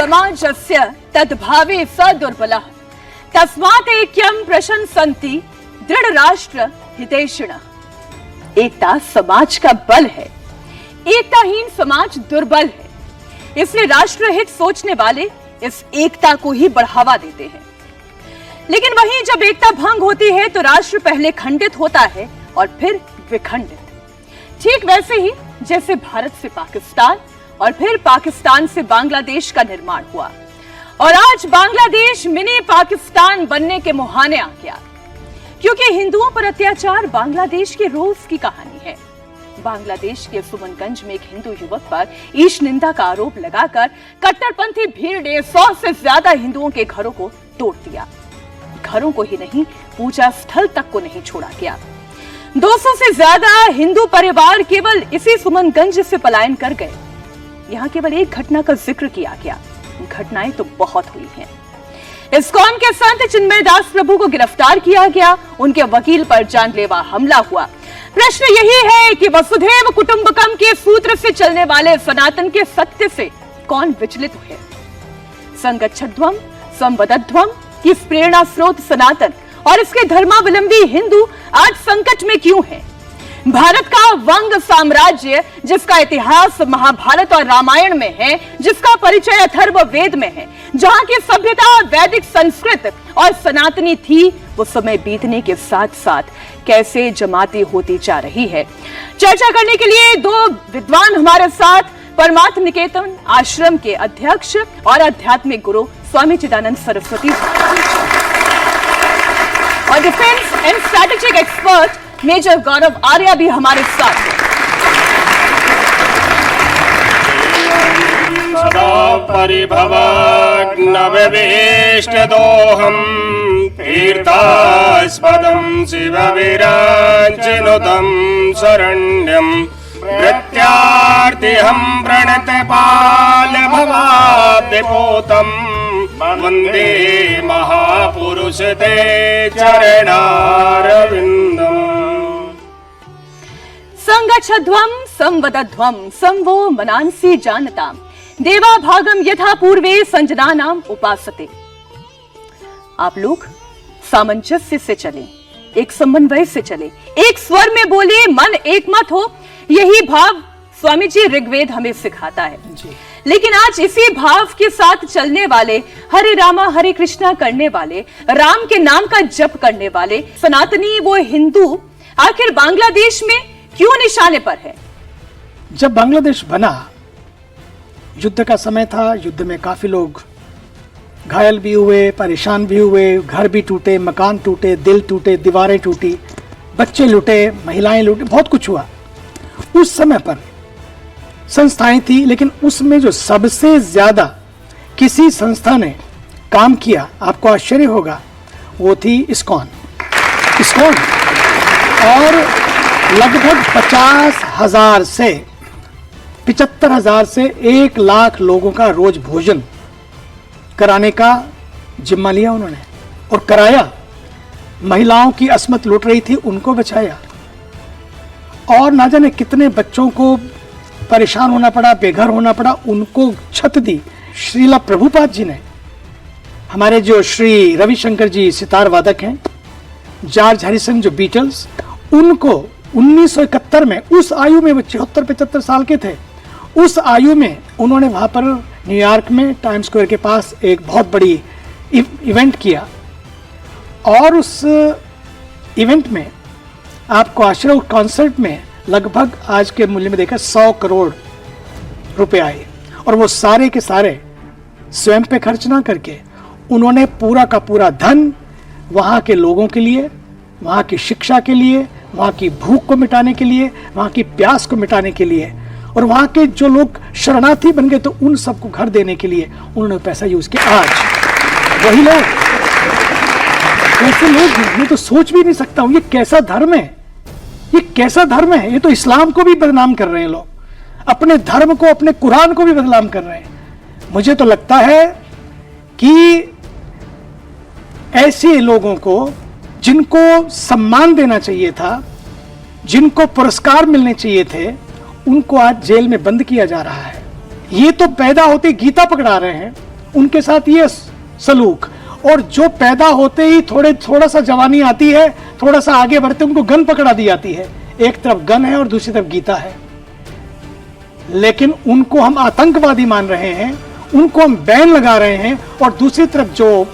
समाजस्य तद्भावे स दुर्बलः तस्मात् ऐक्यं प्रशंसन्ति दृढ़ राष्ट्र हितैषिणः। एकता समाज का बल है, एकताहीन समाज दुर्बल है, इसलिए राष्ट्रहित सोचने वाले इस एकता को ही बढ़ावा देते हैं। लेकिन वहीं जब एकता भंग होती है तो राष्ट्र पहले खंडित होता है और फिर विखंडित। ठीक वैसे ही जैसे भारत से पाकिस्तान और फिर पाकिस्तान से बांग्लादेश का निर्माण हुआ और आज बांग्लादेश मिनी पाकिस्तान बनने के मुहाने आ गया, क्योंकि हिंदुओं पर अत्याचार बांग्लादेश के रोज की कहानी है। बांग्लादेश के सुमनगंज में एक हिंदू युवक पर ईश निंदा का आरोप लगाकर कट्टरपंथी भीड़ ने 100 से ज्यादा हिंदुओं के घरों को तोड़ दिया। घरों को ही नहीं, पूजा स्थल तक को नहीं छोड़ा गया। 200 से ज्यादा हिंदू परिवार केवल इसी सुमनगंज से पलायन कर गए। यहाँ केवल एक घटना का जिक्र किया गया, घटनाएं तो बहुत हुई हैं। इस्कॉन के संत चिन्मय दास प्रभु को गिरफ्तार किया गया, उनके वकील पर जानलेवा हमला हुआ। प्रश्न यही है कि वसुधैव कुटुंबकम के सूत्र से चलने वाले सनातन के सत्य से कौन विचलित हुए? संगच्छध्वम संवदध्वम की प्रेरणा स्रोत सनातन और इसके धर्मावलंबी हिंदू आज संकट में क्यों हैं? भारत का वंग साम्राज्य, जिसका इतिहास महाभारत और रामायण में है, जिसका परिचय अथर्व वेद में है, जहां की सभ्यता वैदिक संस्कृत और सनातनी थी, वो समय बीतने के साथ साथ कैसे जमाती होती जा रही है। चर्चा करने के लिए दो विद्वान हमारे साथ, परमार्थ निकेतन आश्रम के अध्यक्ष और आध्यात्मिक गुरु स्वामी चिदानंद सरस्वती और defence and strategic expert major Gaurav Arya भी हमारे साथ हैं। सदा परिभवाग्नवेष्टदोहम् तीर्थास्पदं शिवविराजिनुतं शरण्यं प्रत्यार्तिहं प्रणतपालभवाब्धिपूतं वन्दे महापुरुष ते चरणारविन्दम्। संगच्छध्वं संवदध्वं संवो मनांसि जानताम् देवा भागम यथा पूर्वे संजनानाम उपासते। आप लोग सामंजस्य से चले, एक समन्वय से चले, एक स्वर में बोले, मन एक मत हो, यही भाव स्वामी जी ऋग्वेद हमें सिखाता है जी। लेकिन आज इसी भाव के साथ चलने वाले, हरे रामा हरे कृष्णा करने वाले, राम के नाम का जप करने वाले सनातनी वो हिंदू आखिर बांग्लादेश में क्यों निशाने पर है? जब बांग्लादेश बना, युद्ध का समय था, युद्ध में काफी लोग घायल भी हुए, परेशान भी हुए, घर भी टूटे, मकान टूटे, दिल टूटे, दीवारें टूटी, बच्चे लूटे, महिलाएं लूटे, बहुत कुछ हुआ। उस समय पर संस्थाएं थी, लेकिन उसमें जो सबसे ज्यादा किसी संस्था ने काम किया, आपको आश्चर्य होगा, वो थी इस्कॉन। और लगभग 50,000 से 75,000 से 1 लाख लोगों का रोज भोजन कराने का जिम्मा लिया उन्होंने और कराया। महिलाओं की अस्मत लुट रही थी, उनको बचाया और ना जाने कितने बच्चों को परेशान होना पड़ा, बेघर होना पड़ा, उनको छत दी। श्रीला प्रभुपाद जी ने, हमारे जो श्री रविशंकर जी सितार वादक हैं, जॉर्ज हैरिसन जो बीटल्स, उनको 1971 में, उस आयु में वो 74-75 साल के थे, उस आयु में उन्होंने वहां पर न्यूयॉर्क में टाइम स्क्वायर के पास एक बहुत बड़ी इवेंट किया और उस इवेंट में आपको आश्चर्य, कॉन्सर्ट में लगभग आज के मूल्य में देखा 100 करोड़ रुपए आए और वो सारे के सारे स्वयं पे खर्च ना करके उन्होंने पूरा का पूरा धन वहाँ के लोगों के लिए, वहाँ की शिक्षा के लिए, वहाँ की भूख को मिटाने के लिए, वहाँ की प्यास को मिटाने के लिए और वहाँ के जो लोग शरणार्थी बन गए तो उन सबको घर देने के लिए उन्होंने पैसा यूज किया। आज वही लोग, ऐसे लोग मैं तो सोच भी नहीं सकता हूँ, ये कैसा धर्म है, ये कैसा धर्म है। ये तो इस्लाम को भी बदनाम कर रहे हैं लोग, अपने धर्म को, अपने कुरान को भी बदनाम कर रहे हैं। मुझे तो लगता है कि ऐसे लोगों को जिनको सम्मान देना चाहिए था, जिनको पुरस्कार मिलने चाहिए थे, उनको आज जेल में बंद किया जा रहा है। ये तो पैदा होते गीता पकड़ा रहे हैं उनके साथ ये सलूक। और जो पैदा होते ही थोड़ा सा जवानी आती है, थोड़ा सा आगे बढ़ते उनको गन पकड़ा दी जाती है। एक तरफ गन है और दूसरी तरफ गीता है, लेकिन उनको हम आतंकवादी मान रहे हैं, उनको हम बैन लगा रहे हैं, और दूसरी तरफ जो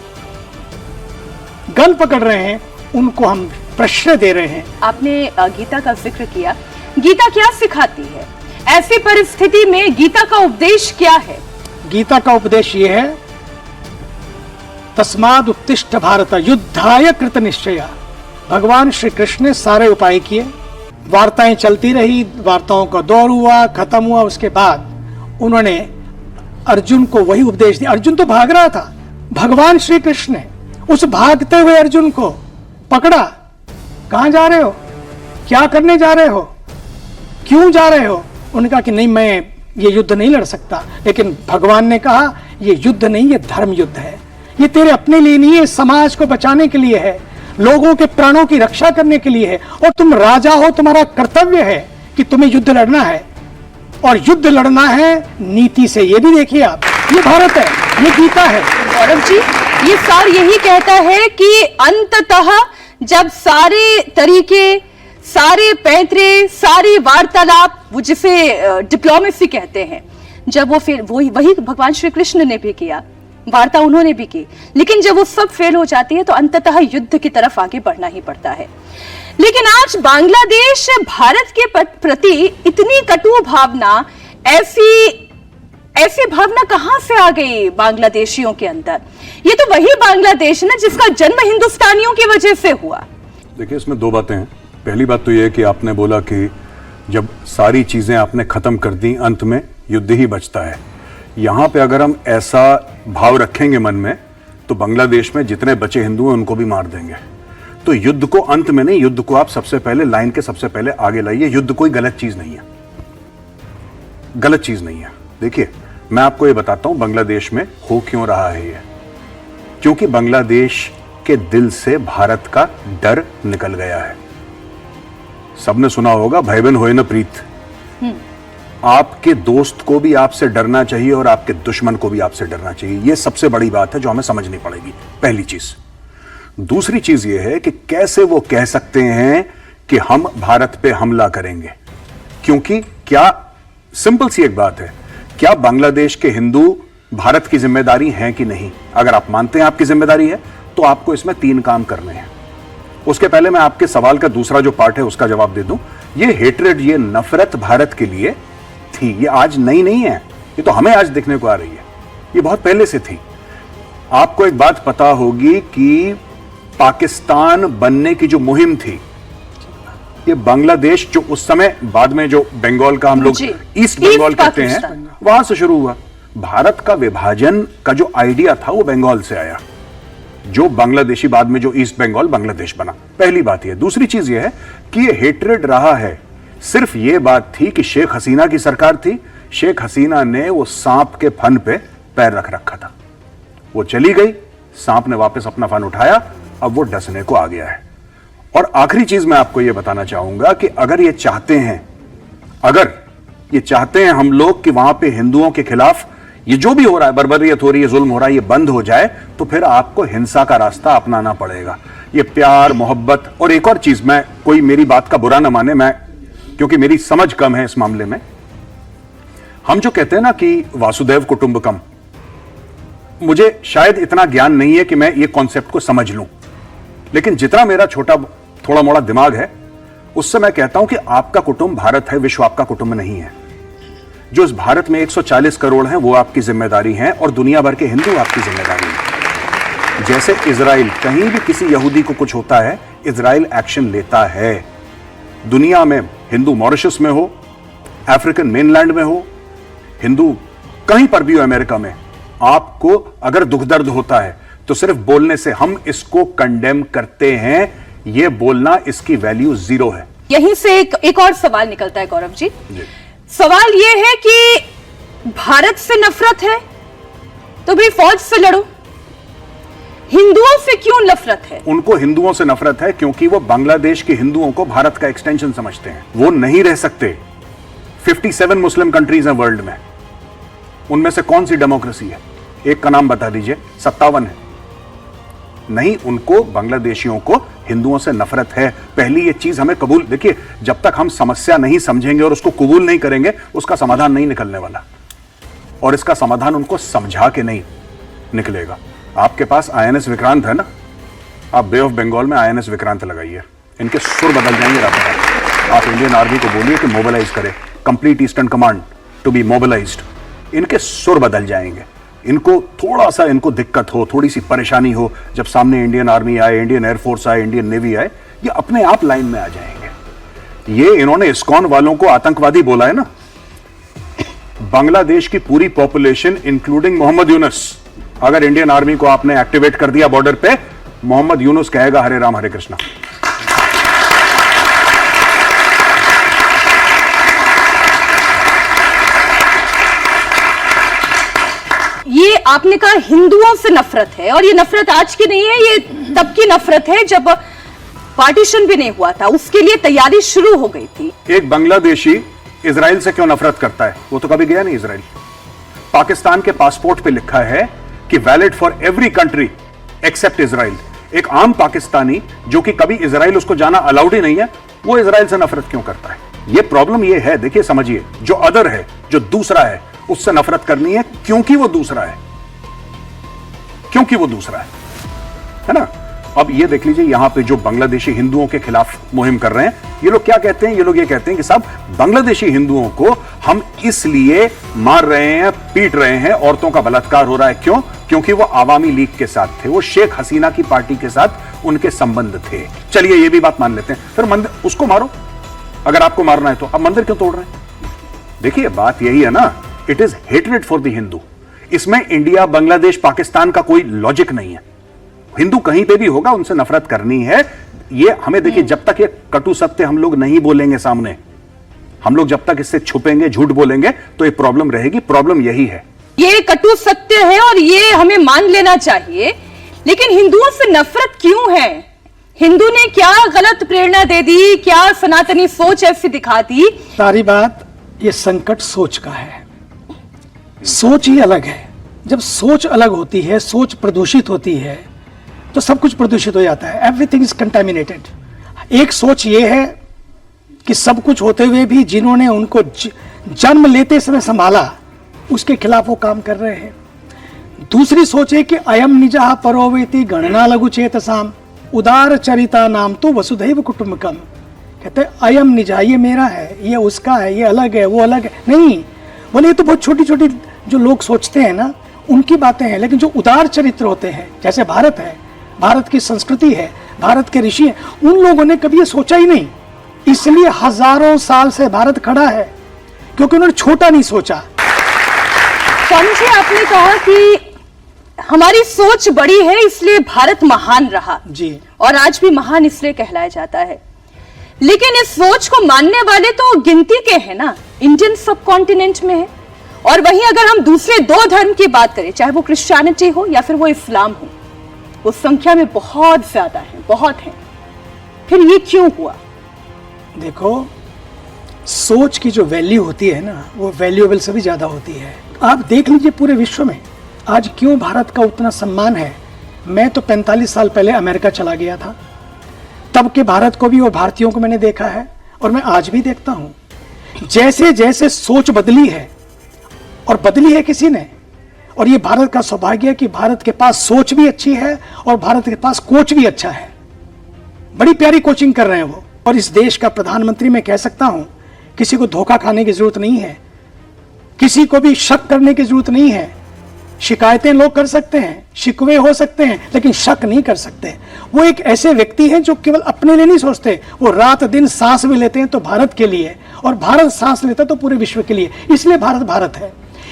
गन पकड़ रहे हैं उनको हम प्रश्न दे रहे हैं। आपने गीता का जिक्र किया, गीता क्या सिखाती है? ऐसी परिस्थिति में गीता का उपदेश क्या है? गीता का उपदेश यह है, तस्माद उत्तिष्ठ भारत युद्धाय कृत निश्चया। भगवान श्री कृष्ण ने सारे उपाय किए, वार्ताएं चलती रही, वार्ताओं का दौर हुआ, खत्म हुआ। उसके बाद उन्होंने अर्जुन को वही उपदेश दिया। अर्जुन तो भाग रहा था, भगवान श्री कृष्ण ने उस भागते हुए अर्जुन को पकड़ा। कहां जा रहे हो, क्या करने जा रहे हो, क्यों जा रहे हो? उन्होंने कहा कि नहीं, मैं ये युद्ध नहीं लड़ सकता। लेकिन भगवान ने कहा ये युद्ध नहीं, ये धर्म युद्ध है, ये तेरे अपने लिए नहीं है, समाज को बचाने के लिए है, लोगों के प्राणों की रक्षा करने के लिए है। और तुम राजा हो, तुम्हारा कर्तव्य है कि तुम्हें युद्ध लड़ना है, और युद्ध लड़ना है नीति से। ये भी देखिए आप, ये भारत है, ये गीता है। गौरव जी, ये सार यही कहता है कि अंततः जब सारे तरीके, सारे पैंतरे, सारी वार्तालाप, वो जिसे डिप्लोमेसी कहते हैं, जब वो फिर वही भगवान श्री कृष्ण ने भी किया, वार्ता उन्होंने भी की, लेकिन जब वो सब फेल हो जाती है तो अंततः युद्ध की तरफ आगे बढ़ना ही पड़ता है। लेकिन आज बांग्लादेश भारत के प्रति इतनी कटु भावना, ऐसी भावना कहां से आ गई बांग्लादेशियों के अंदर? ये तो वही बांग्लादेश है ना जिसका जन्म हिंदुस्तानियों की वजह से हुआ। देखिए, इसमें दो बातें हैं। पहली बात तो यह है कि आपने बोला कि जब सारी चीजें आपने खत्म कर दी, अंत में युद्ध ही बचता है। यहां पे अगर हम ऐसा भाव रखेंगे मन में, तो बांग्लादेश में जितने बचे हिंदू हैं उनको भी मार देंगे। तो युद्ध को अंत में नहीं, युद्ध को आप सबसे पहले लाइन के सबसे पहले आगे लाइए। युद्ध कोई गलत चीज नहीं है, गलत चीज नहीं है। देखिए, मैं आपको ये बताता हूं बांग्लादेश में हो क्यों रहा है ये। क्योंकि बांग्लादेश के दिल से भारत का डर निकल गया है। सबने सुना होगा, भाई बहन होए न प्रीत। आपके दोस्त को भी आपसे डरना चाहिए और आपके दुश्मन को भी आपसे डरना चाहिए। यह सबसे बड़ी बात है जो हमें समझनी पड़ेगी, पहली चीज। दूसरी चीज यह है कि कैसे वो कह सकते हैं कि हम भारत पे हमला करेंगे। क्योंकि क्या, सिंपल सी एक बात है, क्या बांग्लादेश के हिंदू भारत की जिम्मेदारी हैं कि नहीं? अगर आप मानते हैं आपकी जिम्मेदारी है, तो आपको इसमें 3 काम करने हैं। उसके पहले मैं आपके सवाल का दूसरा जो पार्ट है उसका जवाब दे दूं। ये हेट्रेड, ये नफरत भारत के लिए थी, ये आज नई नहीं है, ये तो हमें आज देखने को आ रही है, ये बहुत पहले से थी। आपको एक बात पता होगी कि पाकिस्तान बनने की जो मुहिम थी, ये बांग्लादेश जो उस समय बाद में जो बंगाल का हम लोग ईस्ट बंगाल कहते हैं, वहां से शुरू हुआ। भारत का विभाजन का जो आइडिया था वो बंगाल से आया, जो बांग्लादेशी बाद में जो ईस्ट बंगाल बांग्लादेश बना। पहली बात यह। दूसरी चीज यह है कि ये हेट्रेड रहा है, सिर्फ ये बात थी कि शेख हसीना की सरकार थी, शेख हसीना ने वो सांप के फन पे पैर रख रखा था, वो चली गई, सांप ने वापस अपना फन उठाया, अब वो डसने को आ गया है। और आखिरी चीज मैं आपको यह बताना चाहूंगा कि अगर ये चाहते हैं हम लोग कि वहां पे हिंदुओं के खिलाफ ये जो भी हो रहा है, बर्बरियत हो रही है, जुल्म हो रहा है, ये बंद हो जाए, तो फिर आपको हिंसा का रास्ता अपनाना पड़ेगा। ये प्यार, मोहब्बत। और एक और चीज, मैं कोई मेरी बात का बुरा ना माने, मैं क्योंकि मेरी समझ कम है इस मामले में, हम जो कहते हैं ना कि वासुदेव कुटुंबकम, मुझे शायद इतना ज्ञान नहीं है कि मैं ये कॉन्सेप्ट को समझ लूं, लेकिन जितना मेरा छोटा थोड़ा मोड़ा दिमाग है, उससे मैं कहता हूं कि आपका कुटुंब भारत है, विश्व आपका कुटुंब नहीं है। जो इस भारत में 140 करोड़ हैं वो आपकी जिम्मेदारी हैं, और दुनिया भर के हिंदू आपकी जिम्मेदारी हैं। जैसे इजराइल, कहीं भी किसी यहूदी को कुछ होता है, इजराइल एक्शन लेता है। दुनिया में हिंदू मॉरिशस में हो, अफ्रीकन मेनलैंड में हो, हिंदू कहीं पर भी हो अमेरिका में, आपको अगर दुख दर्द होता है तो सिर्फ बोलने से हम इसको कंडेम करते हैं, यह बोलना इसकी वैल्यू 0 है। यहीं से एक और सवाल निकलता है गौरव जी। सवाल यह है कि भारत से नफरत है तो भी फौज से लड़ो, हिंदुओं से क्यों नफरत है? उनको हिंदुओं से नफरत है क्योंकि वो बांग्लादेश के हिंदुओं को भारत का एक्सटेंशन समझते हैं। वो नहीं रह सकते। 57 मुस्लिम कंट्रीज हैं वर्ल्ड में, उनमें से कौन सी डेमोक्रेसी है? एक का नाम बता दीजिए। 57 है। नहीं, उनको बांग्लादेशियों को हिंदुओं से नफरत है। पहली ये चीज हमें कबूल, देखिए जब तक हम समस्या नहीं समझेंगे और उसको कबूल नहीं करेंगे उसका समाधान नहीं निकलने वाला, और इसका समाधान उनको समझा के नहीं निकलेगा। आपके पास INS विक्रांत है ना, आप बे ऑफ बंगाल में INS विक्रांत लगाइए, इनके सुर बदल जाएंगे रात रात। आप इंडियन आर्मी को बोलिए कि मोबिलाइज करे, complete eastern command to be mobilised, इनके सुर बदल जाएंगे। इनको थोड़ा सा इनको दिक्कत हो, थोड़ी सी परेशानी हो, जब सामने इंडियन आर्मी आए, इंडियन एयरफोर्स आए, इंडियन नेवी आए, ये अपने आप लाइन में आ जाएंगे। ये इन्होंने इस्कॉन वालों को आतंकवादी बोला है ना, बांग्लादेश की पूरी पॉपुलेशन इंक्लूडिंग मोहम्मद यूनुस, अगर इंडियन आर्मी को आपने एक्टिवेट कर दिया बॉर्डर पे, मोहम्मद यूनुस कहेगा हरे राम हरे कृष्णा। ये आपने कहा हिंदुओं से नफरत है, और ये नफरत आज की नहीं है, ये तब की नफरत है जब पार्टीशन भी नहीं हुआ था, उसके लिए तैयारी शुरू हो गई थी। एक बांग्लादेशी इजराइल से क्यों नफरत करता है? वो तो कभी गया नहीं इजराइल। पाकिस्तान के पासपोर्ट पे लिखा है कि valid for every country accept Israel. एक आम पाकिस्तानी जो कि कभी इजराइल उसको जाना अलाउड ही नहीं है, वो इजराइल से नफरत क्यों करता है? ये प्रॉब्लम ये है, देखिए समझिए, जो अदर है, जो दूसरा है, उससे नफरत करनी है क्योंकि वो दूसरा है, क्योंकि वो दूसरा है ना। अब ये देख लीजिए, यहां पे जो बांग्लादेशी हिंदुओं के खिलाफ मुहिम कर रहे हैं, ये लोग क्या कहते हैं? ये लोग ये कहते हैं कि साहब बांग्लादेशी हिंदुओं को हम इसलिए मार रहे हैं, पीट रहे हैं, औरतों का बलात्कार हो रहा है। क्यों? क्योंकि वो आवामी लीग के साथ थे, वो शेख हसीना की पार्टी के साथ उनके संबंध थे। चलिए ये भी बात मान लेते हैं, फिर मंदिर उसको मारो, अगर आपको मारना है तो। अब मंदिर क्यों तोड़ रहे हैं? देखिए बात यही है ना, it is hatred for the Hindu. इसमें इंडिया, बांग्लादेश, पाकिस्तान का कोई लॉजिक नहीं है। हिंदू कहीं पे भी होगा, उनसे नफरत करनी है। ये हमें देखिए, जब तक ये कटु सत्य हम लोग नहीं बोलेंगे सामने, हम लोग जब तक इससे छुपेंगे, झूठ बोलेंगे, तो ये प्रॉब्लम रहेगी। प्रॉब्लम यही है, ये कटु सत्य है और ये हमें मान लेना चाहिए। लेकिन हिंदुओं से नफरत क्यों है? हिंदू ने क्या गलत प्रेरणा दे दी? क्या सनातनी सोच ऐसी दिखा दी? सारी बात ये संकट सोच का है। सोच ही अलग है। जब सोच अलग होती है, सोच प्रदूषित होती है, तो सब कुछ प्रदूषित हो जाता है। Everything is contaminated. एक सोच ये है कि सब कुछ होते हुए भी जिन्होंने उनको जन्म लेते समय संभाला, उसके खिलाफ वो काम कर रहे हैं। दूसरी सोच है कि अयम निजः परोवेति गणना लघु चेतसाम उदार चरिता नाम तो वसुधैव कुटुंबकम। कहते हैं अयम निजः, ये मेरा है, ये उसका है, ये अलग है, वो अलग है। नहीं, बोले ये तो बहुत छोटी छोटी जो लोग सोचते हैं ना, उनकी बातें हैं। लेकिन जो उदार चरित्र होते हैं, जैसे भारत है, भारत की संस्कृति है, भारत के ऋषि हैं, उन लोगों ने कभी ये सोचा ही नहीं। इसलिए हजारों साल से भारत खड़ा है, क्योंकि उन्होंने छोटा नहीं सोचा। स्वामी जी, आपने कहा कि हमारी सोच बड़ी है इसलिए भारत महान रहा जी, और आज भी महान इसलिए कहलाया जाता है। लेकिन इस सोच को मानने वाले तो गिनती के हैं ना, इंडियन सब कॉन्टिनेंट में है। और वहीं अगर हम दूसरे दो धर्म की बात करें, चाहे वो क्रिश्चियनिटी हो या फिर वो इस्लाम हो, वो संख्या में बहुत ज्यादा है, बहुत है। फिर ये क्यों हुआ? देखो, सोच की जो वैल्यू होती है ना, वो वैल्यूएबल से भी ज्यादा होती है। आप देख लीजिए पूरे विश्व में आज क्यों भारत का उतना सम्मान है। मैं तो 45 साल पहले अमेरिका चला गया था, तब के भारत को भी और भारतीयों को मैंने देखा है, और मैं आज भी देखता हूं। जैसे जैसे सोच बदली है, और बदली है किसी ने, और ये भारत का सौभाग्य है कि भारत के पास सोच भी अच्छी है और भारत के पास कोच भी अच्छा है। बड़ी प्यारी कोचिंग कर रहे हैं वो। और इस देश का प्रधानमंत्री मैं कह सकता हूं, किसी को धोखा खाने की जरूरत नहीं है, किसी को भी शक करने की जरूरत नहीं है। शिकायतें लोग कर सकते हैं, शिकवे हो सकते हैं, लेकिन शक नहीं कर सकते। वो एक ऐसे व्यक्ति हैं जो केवल अपने लिए नहीं सोचते, वो रात दिन सांस भी लेते हैं तो भारत के लिए, और भारत सांस लेता तो पूरे विश्व के लिए। इसलिए भारत भारत है,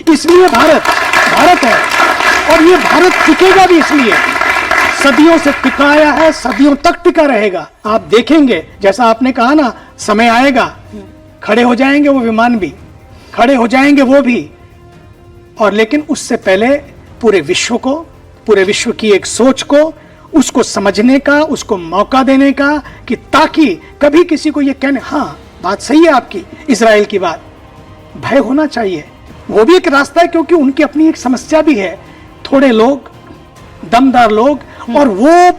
इसलिए भारत भारत है, और ये भारत टिकेगा भी इसलिए। सदियों से टिकाया है, सदियों तक टिका रहेगा। आप देखेंगे, जैसा आपने कहा ना, समय आएगा खड़े हो जाएंगे वो विमान भी, खड़े हो जाएंगे वो भी। और लेकिन उससे पहले पूरे विश्व को, पूरे विश्व की एक सोच को, उसको समझने का, उसको मौका देने का, कि ताकि कभी किसी को ये कहने, हाँ बात सही है आपकी, इजराइल की बात, भय होना चाहिए। वो भी एक रास्ता है, क्योंकि उनकी अपनी एक समस्या भी है। थोड़े लोग, दमदार लोग, और वो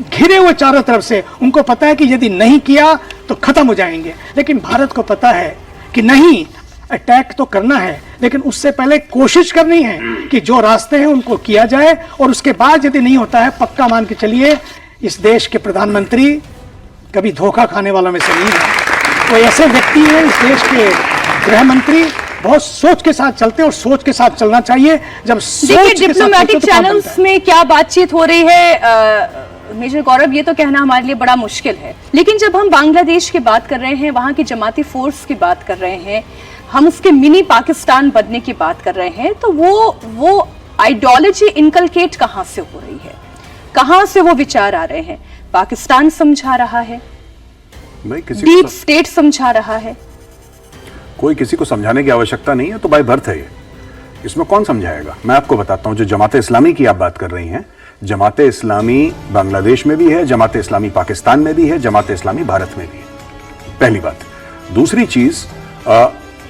घिरे हुए चारों तरफ से। उनको पता है कि यदि नहीं किया तो खत्म हो जाएंगे। लेकिन भारत को पता है कि नहीं, अटैक तो करना है, लेकिन उससे पहले कोशिश करनी है कि जो रास्ते हैं उनको किया जाए, और उसके बाद यदि नहीं होता है, पक्का मान के चलिए इस देश के प्रधानमंत्री कभी धोखा खाने वालों में से नहीं है। कोई ऐसे व्यक्ति हैं इस देश के गृह मंत्री, बहुत सोच के साथ चलते हैं, और सोच के साथ चलना चाहिए। जब देखिए डिप्लोमेटिक चैनल्स में क्या बातचीत हो रही है मेजर गौरव, ये तो कहना हमारे लिए बड़ा मुश्किल है। लेकिन जब हम बांग्लादेश की बात कर रहे हैं, वहां की जमाती फोर्स की बात कर रहे हैं, हम उसके मिनी पाकिस्तान बनने की बात कर रहे हैं, तो वो आइडियोलॉजी इनकलकेट कहां से हो रही है, कहां से वो विचार आ रहे हैं? पाकिस्तान समझा रहा है, डीप स्टेट समझा रहा है। कोई किसी को समझाने की आवश्यकता नहीं है, तो बाय बर्थ है ये, इसमें कौन समझाएगा? मैं आपको बताता हूं, जो जमात इस्लामी की आप बात कर रही हैं, जमात इस्लामी बांग्लादेश में भी है, जमात इस्लामी पाकिस्तान में भी है, जमात इस्लामी भारत में भी है, पहली बात। दूसरी चीज,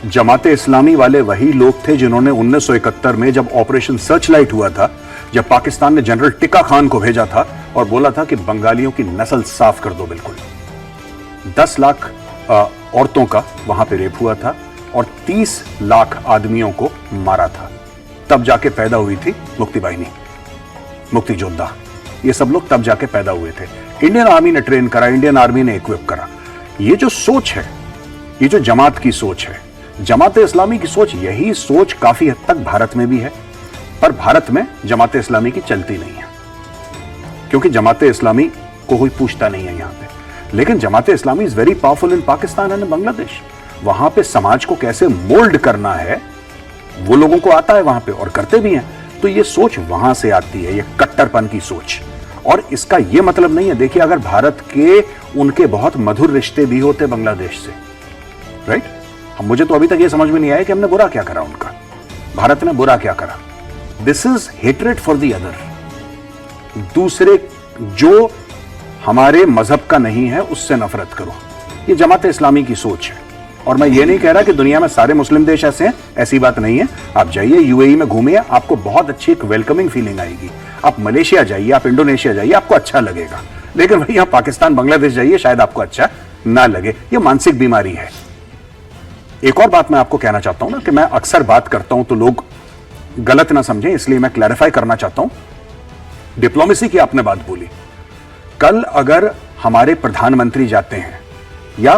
जमात इस्लामी वाले वही लोग थे जिन्होंने 1971 में जब ऑपरेशन सर्चलाइट हुआ था, जब पाकिस्तान ने जनरल टिक्का खान को भेजा था और बोला था कि बंगालियों की नस्ल साफ कर दो, बिल्कुल 10 लाख औरतों का वहां पे रेप हुआ था और 30 लाख आदमियों को मारा था। तब जाके पैदा हुई थी मुक्ति बाहिनी, मुक्ति योद्धा, ये सब लोग तब जाके पैदा हुए थे। इंडियन आर्मी ने ट्रेन करा, इंडियन आर्मी ने इक्विप करा। ये जो सोच है, ये जो जमात की सोच है, जमात इस्लामी की सोच, यही सोच काफी हद तक भारत में भी है, पर भारत में जमात इस्लामी की चलती नहीं है, क्योंकि जमात इस्लामी को कोई पूछता नहीं है यहां पे। लेकिन Jamaat Islami is very powerful in Pakistan and Bangladesh. वहां पे समाज को कैसे मोल्ड करना है वो लोगों को आता है वहां पे, और करते भी हैं। तो ये सोच वहां से आती है, ये कट्टरपन की सोच। और इसका ये मतलब नहीं है, देखिए अगर भारत के उनके बहुत मधुर रिश्ते भी होते बांग्लादेश से, राइट, मुझे तो अभी तक ये समझ में नहीं आया कि हमने बुरा क्या करा उनका, भारत ने बुरा क्या करा। This is hatred for the other, दूसरे जो हमारे मजहब का नहीं है उससे नफरत करो। ये जमात इस्लामी की सोच है। और मैं ये नहीं कह रहा कि दुनिया में सारे मुस्लिम देश ऐसे हैं, ऐसी बात नहीं है। आप जाइए यूएई में घूमिए, आपको बहुत अच्छी एक वेलकमिंग फीलिंग आएगी। आप मलेशिया जाइए, आप इंडोनेशिया जाइए, आपको अच्छा लगेगा। लेकिन भाई आप पाकिस्तान बांग्लादेश जाइए, शायद आपको अच्छा ना लगे। ये मानसिक बीमारी है। एक और बात मैं आपको कहना चाहता हूं ना, कि मैं अक्सर बात करता हूं तो लोग गलत ना समझें, इसलिए मैं क्लैरिफाई करना चाहता हूं। डिप्लोमेसी की आपने बात बोली, कल अगर हमारे प्रधानमंत्री जाते हैं या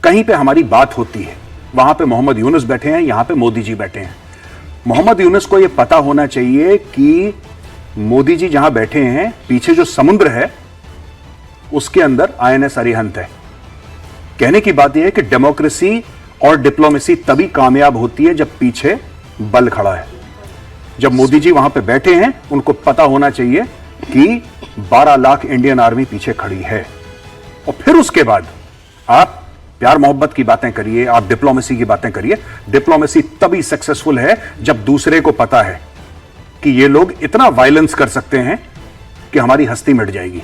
कहीं पे हमारी बात होती है, वहां पे मोहम्मद यूनुस बैठे हैं, यहां पे मोदी जी बैठे हैं। मोहम्मद यूनुस को यह पता होना चाहिए कि मोदी जी जहां बैठे हैं, पीछे जो समुद्र है उसके अंदर आईएनएस अरिहंत है। कहने की बात यह है कि डेमोक्रेसी और डिप्लोमेसी तभी कामयाब होती है जब पीछे बल खड़ा है। जब मोदी जी वहां पे बैठे हैं, उनको पता होना चाहिए कि 12 लाख इंडियन आर्मी पीछे खड़ी है। और फिर उसके बाद आप प्यार मोहब्बत की बातें करिए, आप डिप्लोमेसी की बातें करिए। डिप्लोमेसी तभी सक्सेसफुल है जब दूसरे को पता है कि ये लोग इतना वायलेंस कर सकते हैं कि हमारी हस्ती मिट जाएगी।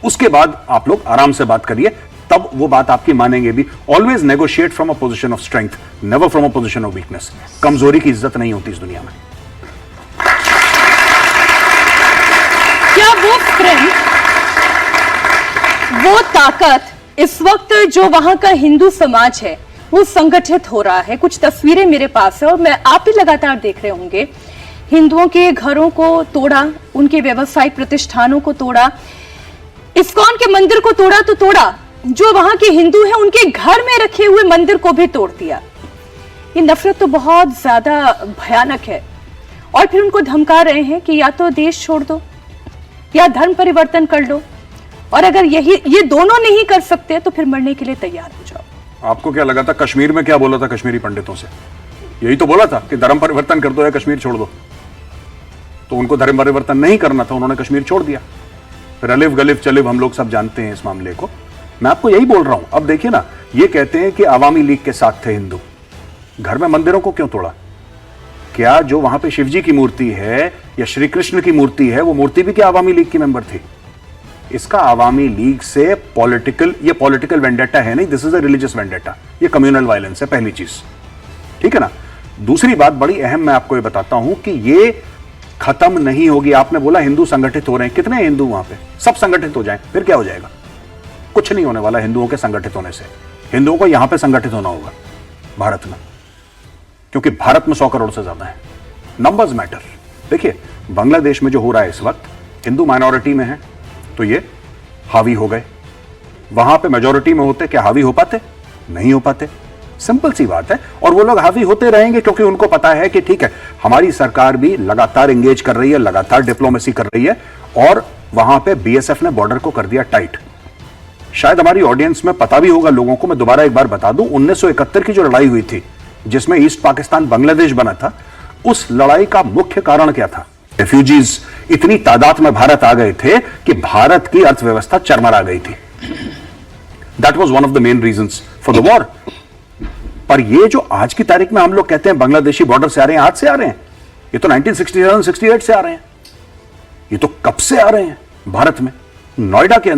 उसके बाद आप लोग आराम से बात करिए, तब वो बात आपकी मानेंगे भी। Always negotiate from a position of strength, never from a position of weakness. कमजोरी की इज्जत नहीं होती इस दुनिया में। क्या वो स्ट्रेंथ, वो ताकत इस वक्त जो वहां का हिंदू समाज है वो संगठित हो रहा है? कुछ तस्वीरें मेरे पास है और मैं आप भी लगातार देख रहे होंगे, हिंदुओं के घरों को तोड़ा, उनके व्यवसायिक प्रतिष्ठानों को तोड़ा, इस्कॉन के मंदिर को तोड़ा तो तोड़ा, जो वहां के हिंदू हैं उनके घर में रखे हुए मंदिर को भी तोड़ दिया। ये नफरत तो बहुत ज्यादा भयानक है। और फिर उनको धमका रहे हैं कि या तो देश छोड़ दो या धर्म परिवर्तन कर लो, और अगर ये दोनों नहीं कर सकते तो फिर मरने के लिए तैयार हो जाओ। आपको क्या लगा था कश्मीर में क्या बोला था कश्मीरी पंडितों से? यही तो बोला था कि धर्म परिवर्तन कर दो या कश्मीर छोड़ दो। तो उनको धर्म परिवर्तन नहीं करना था, उन्होंने कश्मीर छोड़ दिया। फिर अलिफ गलिफ चलिफ हम लोग सब जानते हैं इस मामले को। मैं आपको यही बोल रहा हूं। अब देखिए ना, ये कहते हैं कि आवामी लीग के साथ थे हिंदू, घर में मंदिरों को क्यों तोड़ा? क्या जो वहां पे शिवजी की मूर्ति है या श्री कृष्ण की मूर्ति है, वो मूर्ति भी क्या आवामी लीग की मेंबर थी? इसका आवामी लीग से ये पॉलिटिकल वेंडेटा है नहीं, this is a religious vendetta. ये कम्युनल वायलेंस है, पहली चीज, ठीक है ना। दूसरी बात बड़ी अहम मैं आपको ये बताता हूं कि ये खत्म नहीं होगी। आपने बोला हिंदू संगठित हो रहे हैं, कितने हिंदू वहां पे? सब संगठित हो जाएं, फिर क्या हो जाएगा? कुछ नहीं होने वाला हिंदुओं के संगठित होने से। हिंदुओं को यहां पे संगठित होना होगा भारत में, क्योंकि भारत में 100 करोड़ से ज्यादा है। Numbers matter. देखिए बांग्लादेश में जो हो रहा है इस वक्त, हिंदू माइनॉरिटी में है तो ये हावी हो गए। वहां पे मेजॉरिटी में होते क्या हावी हो पाते? नहीं हो पाते। सिंपल सी बात है। और वो लोग हावी होते रहेंगे क्योंकि उनको पता है कि ठीक है, हमारी सरकार भी लगातार एंगेज कर रही है, लगातार डिप्लोमेसी कर रही है, और वहां पे बीएसएफ ने बॉर्डर को कर दिया टाइट। शायद हमारी ऑडियंस में पता भी होगा लोगों को, मैं दोबारा एक बार बता दूं, 1971 की जो लड़ाई हुई थी जिसमें ईस्ट पाकिस्तान बांग्लादेश बना था, उस लड़ाई का मुख्य कारण क्या था? रेफ्यूजीज इतनी तादाद में भारत आ गए थे कि भारत की अर्थव्यवस्था चरमरा गई थी। That was one of the main reasons for the war. पर ये जो आज की तारीख में हम लोग कहते हैं बांग्लादेशी बॉर्डर से आ रहे हैं, आज से आ रहे हैं, ये तो 1967-68 से आ रहे हैं। ये तो कब से आ रहे हैं भारत में? नोएडा के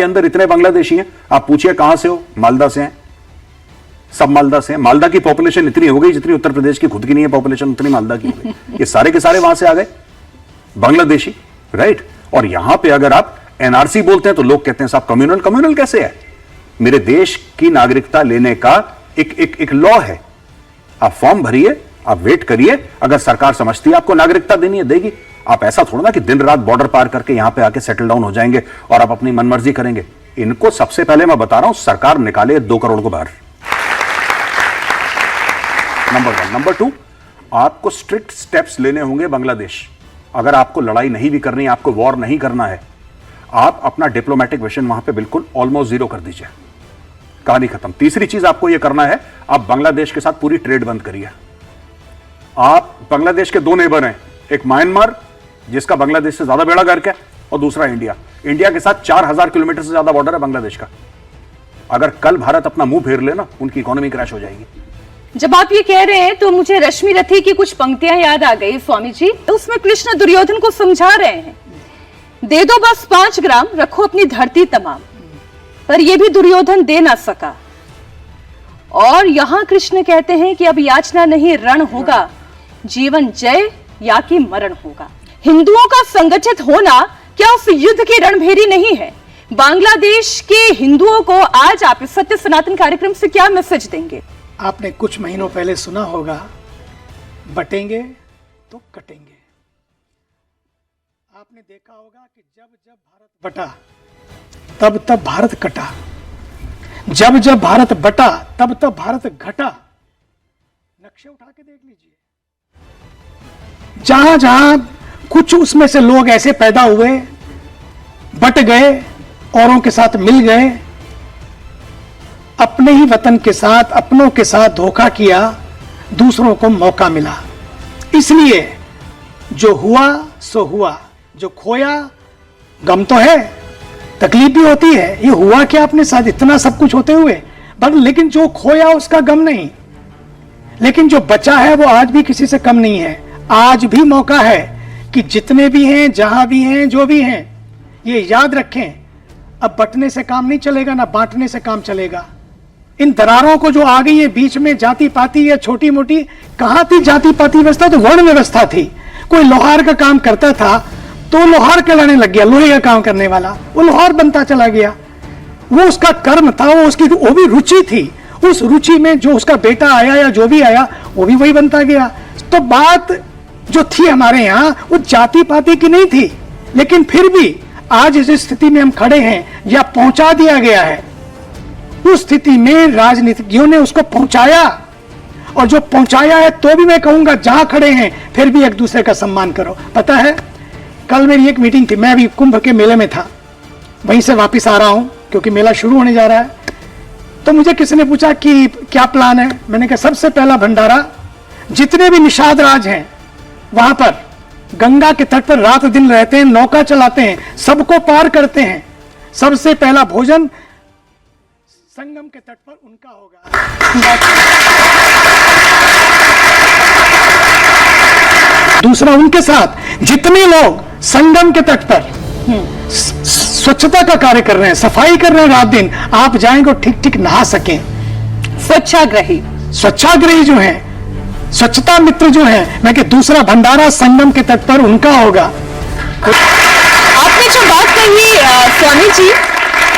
अंदर इतने बांग्लादेशी हैं। आप पूछिए कहां से हो? मालदा से हैं, सब मालदा से हैं। मालदा की पॉपुलेशन इतनी हो गई जितनी उत्तर प्रदेश की खुद की नहीं है पॉपुलेशन, उतनी मालदा की हो गई। ये सारे के सारे वहां से आ गए बांग्लादेशी, राइट? और यहां पे अगर आप एनआरसी बोलते हैं तो लोग कहते हैं साहब कम्युनल कैसे है? मेरे देश की नागरिकता लेने का एक लॉ है। आप फॉर्म भरिए, आप वेट करिए, अगर सरकार समझती है आपको नागरिकता देनी है देगी। आप ऐसा थोड़ा ना कि दिन रात बॉर्डर पार करके यहां पे आके सेटल डाउन हो जाएंगे और आप अपनी मनमर्जी करेंगे। इनको सबसे पहले मैं बता रहा हूं, सरकार निकाले 2 करोड़ को बाहर। नंबर 1। नंबर 2, आपको स्ट्रिक्ट स्टेप्स लेने होंगे बांग्लादेश। अगर आपको लड़ाई नहीं भी करनी है, आपको वॉर नहीं करना है, आप अपना डिप्लोमेटिक मिशन वहां पे बिल्कुल ऑलमोस्ट जीरो कर दीजिए, कहानी खत्म। तीसरी चीज आपको यह करना है, आप बांग्लादेश के साथ पूरी ट्रेड बंद करिए। आप बांग्लादेश के 2 नेबर हैं, एक म्यांमार जिसका बांग्लादेश से ज्यादा बेड़ा गर्क है, और दूसरा इंडिया। इंडिया के साथ 4000 किलोमीटर से ज्यादा बॉर्डर है बांग्लादेश का। अगर कल भारत अपना मुंह फेर ले ना, उनकी इकोनॉमी क्रैश हो जाएगी। जब आप ये कह रहे हैं तो मुझे रश्मि रथी की कुछ पंक्तियां याद आ गई स्वामी जी। उसमें कृष्ण दुर्योधन को समझा रहे हैं, दे दो बस 5 ग्राम, रखो अपनी धरती तमाम। पर यह भी दुर्योधन दे ना सका। और यहां कृष्ण कहते हैं कि अब याचना नहीं रण होगा, जीवन जय या कि मरण होगा। हिंदुओं का संगठित होना क्या उस युद्ध की रणभेरी नहीं है? बांग्लादेश के हिंदुओं को आज आप इस सत्य सनातन कार्यक्रम से क्या मैसेज देंगे? आपने कुछ महीनों पहले सुना होगा, बटेंगे तो कटेंगे। आपने देखा होगा कि जब जब भारत बटा तब तब भारत कटा, जब जब भारत बटा तब तब भारत घटा। नक्शे उठा के देख लीजिए, जहां जहां कुछ उसमें से लोग ऐसे पैदा हुए, बट गए, औरों के साथ मिल गए, अपने ही वतन के साथ, अपनों के साथ धोखा किया, दूसरों को मौका मिला। इसलिए जो हुआ सो हुआ, जो खोया गम तो है, तकलीफ भी होती है। ये हुआ क्या अपने साथ इतना सब कुछ होते हुए, बट लेकिन जो खोया उसका गम नहीं, लेकिन जो बचा है वो आज भी किसी से कम नहीं है। आज भी मौका है कि जितने भी हैं, जहां भी हैं, जो भी हैं, ये याद रखें, अब बंटने से काम नहीं चलेगा, ना बांटने से काम चलेगा। इन दरारों को जो आ गई है बीच में, जाति पाति या छोटी मोटी, कहां थी जाति पाति व्यवस्था? तो वर्ण व्यवस्था थी। कोई लोहार का काम करता था तो लोहार कहलाने लग गया, लोहे का काम करने वाला, वो लोहार बनता चला गया। वो उसका कर्म था, वो भी रुचि थी। उस रुचि में जो उसका बेटा आया या जो भी आया वो भी वही बनता गया। तो बात जो थी हमारे यहाँ वो जाति पाति की नहीं थी, लेकिन फिर भी आज जिस स्थिति में हम खड़े हैं या पहुंचा दिया गया है, उस स्थिति में राजनीतिज्ञों ने उसको पहुंचाया। और जो पहुंचाया है तो भी मैं कहूंगा जहां खड़े हैं फिर भी एक दूसरे का सम्मान करो। पता है, कल मेरी एक मीटिंग थी, मैं अभी कुंभ के मेले में था, वहीं से वापस आ रहा हूं क्योंकि मेला शुरू होने जा रहा है। तो मुझे किसी ने पूछा कि क्या प्लान है। मैंने कहा सबसे पहला भंडारा, जितने भी निषाद राज हैं वहां पर गंगा के तट पर रात दिन रहते हैं, नौका चलाते हैं, सबको पार करते हैं। सबसे पहला भोजन संगम के तट पर उनका होगा। दूसरा, उनके साथ जितने लोग संगम के तट पर स्वच्छता का कार्य कर रहे हैं, सफाई कर रहे हैं रात दिन, आप जाएंगे और ठीक ठीक नहा सकें। स्वच्छाग्रही जो हैं स्वच्छता मित्र जो है, मैं कि दूसरा भंडारा संगम के तट पर उनका होगा। आपने जो बात कही स्वामी जी,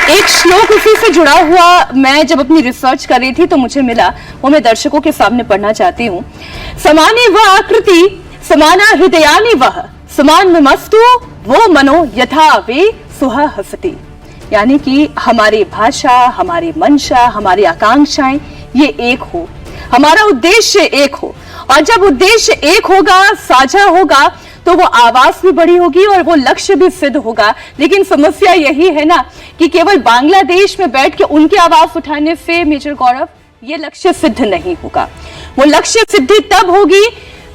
एक श्लोक उसी से जुड़ा हुआ मैं जब अपनी रिसर्च कर रही थी तो मुझे मिला, वो मैं दर्शकों के सामने पढ़ना चाहती हूँ। समाने व आकृति समाना हृदयानि वह समान में मस्तु वो मनो यथा वे सुहा हसती। यानी कि हमारी भाषा, हमारी मंशा, हमारी आकांक्षाएं ये एक हो, हमारा उद्देश्य एक हो, और जब उद्देश्य एक होगा, साझा होगा, तो वो आवाज भी बड़ी होगी और वो लक्ष्य भी सिद्ध होगा। लेकिन समस्या यही है ना कि केवल बांग्लादेश में बैठ के उनकी आवाज उठाने से मेजर गौरव ये लक्ष्य सिद्ध नहीं होगा। वो लक्ष्य सिद्धि तब होगी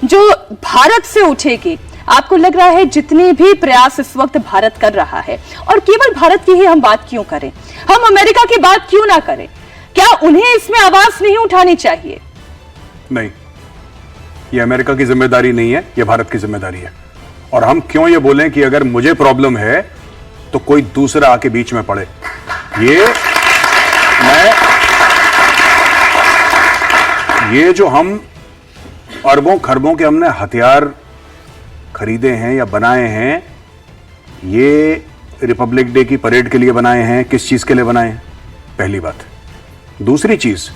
जो भारत से उठेगी। आपको लग रहा है जितने भी प्रयास इस वक्त भारत कर रहा है, और केवल भारत की ही हम बात क्यों करें, हम अमेरिका की बात क्यों ना करें, क्या उन्हें इसमें आवाज नहीं उठानी चाहिए? नहीं, ये अमेरिका की जिम्मेदारी नहीं है, ये भारत की जिम्मेदारी है। और हम क्यों ये बोलें कि अगर मुझे प्रॉब्लम है तो कोई दूसरा आके बीच में पड़े। ये जो हम अरबों खरबों के हमने हथियार खरीदे हैं या बनाए हैं, ये रिपब्लिक डे की परेड के लिए बनाए हैं, किस चीज के लिए बनाए हैं? पहली बात। दूसरी चीज,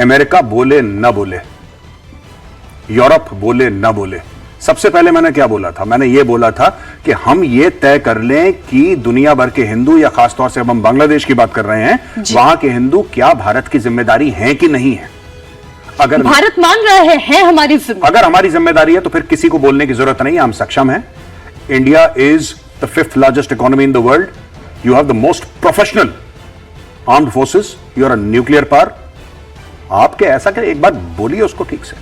अमेरिका बोले ना बोले, यूरोप बोले ना बोले, सबसे पहले मैंने क्या बोला था? मैंने ये बोला था कि हम ये तय कर लें कि दुनिया भर के हिंदू, या खासतौर से अब हम बांग्लादेश की बात कर रहे हैं, वहां के हिंदू क्या भारत की जिम्मेदारी है कि नहीं है। अगर भारत मान रहा है हमारी जिम्मेदारी, अगर हमारी जिम्मेदारी है तो फिर किसी को बोलने की जरूरत नहीं है, हम सक्षम हैं। India is the 5th largest economy in the world. You have the most professional armed forces, you are a nuclear power. आपके ऐसा क्या, एक बार बोलिए उसको ठीक से,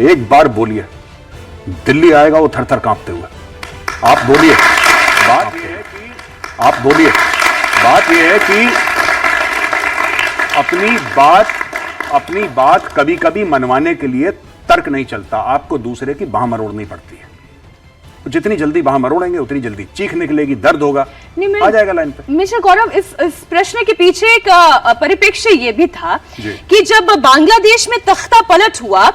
एक बार बोलिए, दिल्ली आएगा वो थर-थर कांपते हुए। आप बोलिए, बात यह है कि आप बोलिए, बात यह है कि अपनी बात कभी कभी मनवाने के लिए तर्क नहीं चलता, आपको दूसरे की बाह मरोड़नी पड़ती है। तो जितनी जल्दी बाह मरोड़ेंगे उतनी जल्दी चीख निकलेगी, दर्द होगा, आ जाएगा लाइन पे। मिस्टर गौरव, इस प्रश्न के पीछे एक परिप्रेक्ष्य ये भी था कि जब बांग्लादेश में तख्ता पलट हुआ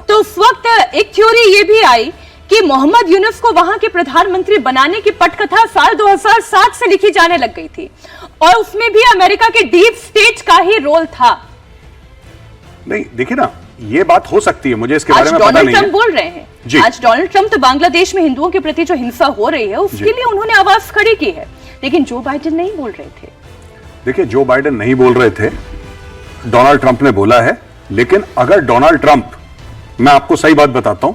तो उस वक्त एक थ्योरी ये भी आई कि मोहम्मद यूनुस को वहां के प्रधानमंत्री बनाने की पटकथा साल 2007 से लिखी जाने लग गई थी, और उसमें भी अमेरिका के डीप स्टेट का ही रोल था। नहीं, देखिए ना, ये बात हो सकती है, मुझे इसके बारे में पता नहीं है। डोनाल्ड ट्रंप बोल रहे हैं जी। आज डोनाल्ड ट्रंप तो बांग्लादेश में हिंदुओं के प्रति जो हिंसा हो रही है उसके लिए उन्होंने आवाज खड़ी की है, लेकिन जो बाइडेन नहीं बोल रहे थे। देखिए, जो बाइडेन नहीं बोल रहे थे, डोनाल्ड ट्रंप ने बोला है। लेकिन अगर डोनाल्ड ट्रंप, मैं आपको सही बात बताता हूं,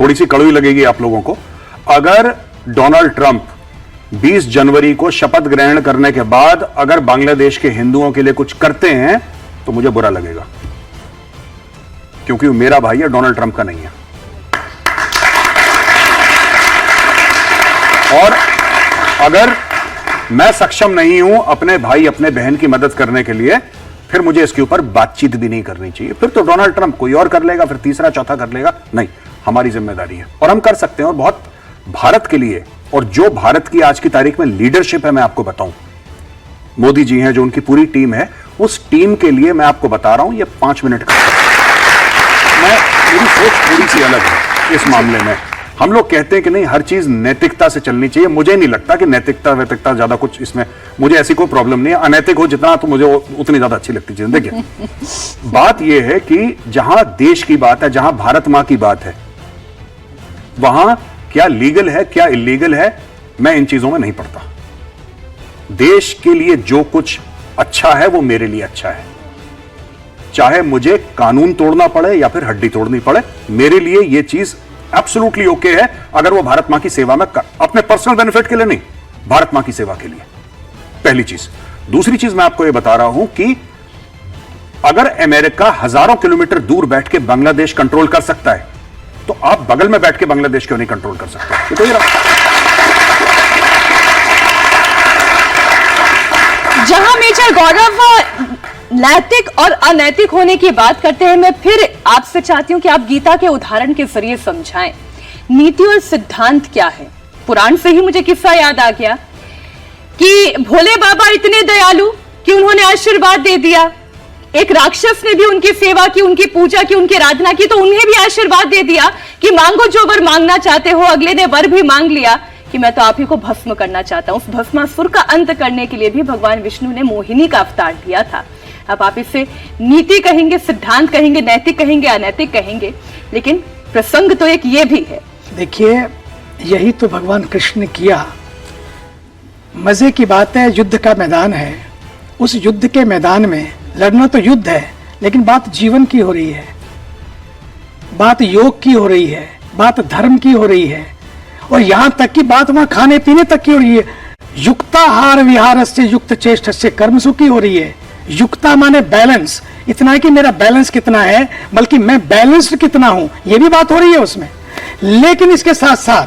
थोड़ी सी कड़वी लगेगी आप लोगों को, अगर डोनाल्ड ट्रंप 20 जनवरी को शपथ ग्रहण करने के बाद अगर बांग्लादेश के हिंदुओं के लिए कुछ करते हैं तो मुझे बुरा लगेगा, क्योंकि वो मेरा भाई है, डोनाल्ड ट्रंप का नहीं है। और अगर मैं सक्षम नहीं हूं अपने भाई अपने बहन की मदद करने के लिए, फिर मुझे इसके ऊपर बातचीत भी नहीं करनी चाहिए। फिर तो डोनाल्ड ट्रंप कोई और कर लेगा, फिर तीसरा चौथा कर लेगा। नहीं, हमारी जिम्मेदारी है और हम कर सकते हैं, और बहुत भारत के लिए। और जो भारत की आज की तारीख में लीडरशिप है, मैं आपको बताऊं, मोदी जी हैं, जो उनकी पूरी टीम है, उस टीम के लिए मैं आपको बता रहा हूं, ये 5 मिनट का मेरी सोच थोड़ी सी अलग है इस मामले में। हम लोग कहते हैं कि नहीं, हर चीज नैतिकता से चलनी चाहिए। मुझे नहीं लगता कि नैतिकता वैतिकता ज्यादा कुछ इसमें, मुझे ऐसी कोई प्रॉब्लम नहीं है। अनैतिक हो जितना तो मुझे उतनी ज्यादा अच्छी लगती चीजें। देखिए, बात यह है कि जहां देश की बात है, जहां भारत मां की बात है, वहां क्या लीगल है क्या इलीगल है, मैं इन चीजों में नहीं पड़ता। देश के लिए जो कुछ अच्छा है वो मेरे लिए अच्छा है, चाहे मुझे कानून तोड़ना पड़े या फिर हड्डी तोड़नी पड़े, मेरे लिए यह चीज एब्सोल्युटली ओके है। अगर वो भारत मां की सेवा में, अपने पर्सनल बेनिफिट के लिए नहीं, भारत मां की सेवा के लिए, पहली चीज। दूसरी चीज मैं आपको यह बता रहा हूं कि अगर अमेरिका हजारों किलोमीटर दूर बैठ के बांग्लादेश कंट्रोल कर सकता है, तो आप बगल में बैठ के बांग्लादेश क्यों नहीं कंट्रोल कर सकते? तो ये जहां मेजर गौरव नैतिक और अनैतिक होने की बात करते हैं, मैं फिर आपसे चाहती हूं कि आप गीता के उदाहरण के जरिए समझाएं नीति और सिद्धांत क्या है। पुराण से ही मुझे किस्सा याद आ गया कि भोले बाबा इतने दयालु कि उन्होंने आशीर्वाद दे दिया, एक राक्षस ने भी उनकी सेवा की, उनकी पूजा की, उनकी आराधना की, तो उन्हें भी आशीर्वाद दे दिया कि मांगो जो वर मांगना चाहते हो। अगले ने वर भी मांग लिया कि मैं तो आप ही को भस्म करना चाहता हूं। उस भस्मासुर का अंत करने के लिए भी भगवान विष्णु ने मोहिनी का अवतार लिया था। अब आप इसे नीति कहेंगे, सिद्धांत कहेंगे, नैतिक कहेंगे, अनैतिक कहेंगे, लेकिन प्रसंग तो एक ये भी है। देखिए, यही तो भगवान कृष्ण ने किया। मजे की बात है, युद्ध का मैदान है, उस युद्ध के मैदान में लड़ना तो युद्ध है, लेकिन बात जीवन की हो रही है, बात योग की हो रही है, बात धर्म की हो रही है, और यहां तक की बात वहां खाने पीने तक की हो रही है। युक्ताहार विहार से युक्त चेष्ट से कर्मसु की हो रही है। युक्ता माने बैलेंस, इतना है कि मेरा बैलेंस कितना है, बल्कि मैं बैलेंस्ड कितना हूं, यह भी बात हो रही है उसमें। लेकिन इसके साथ साथ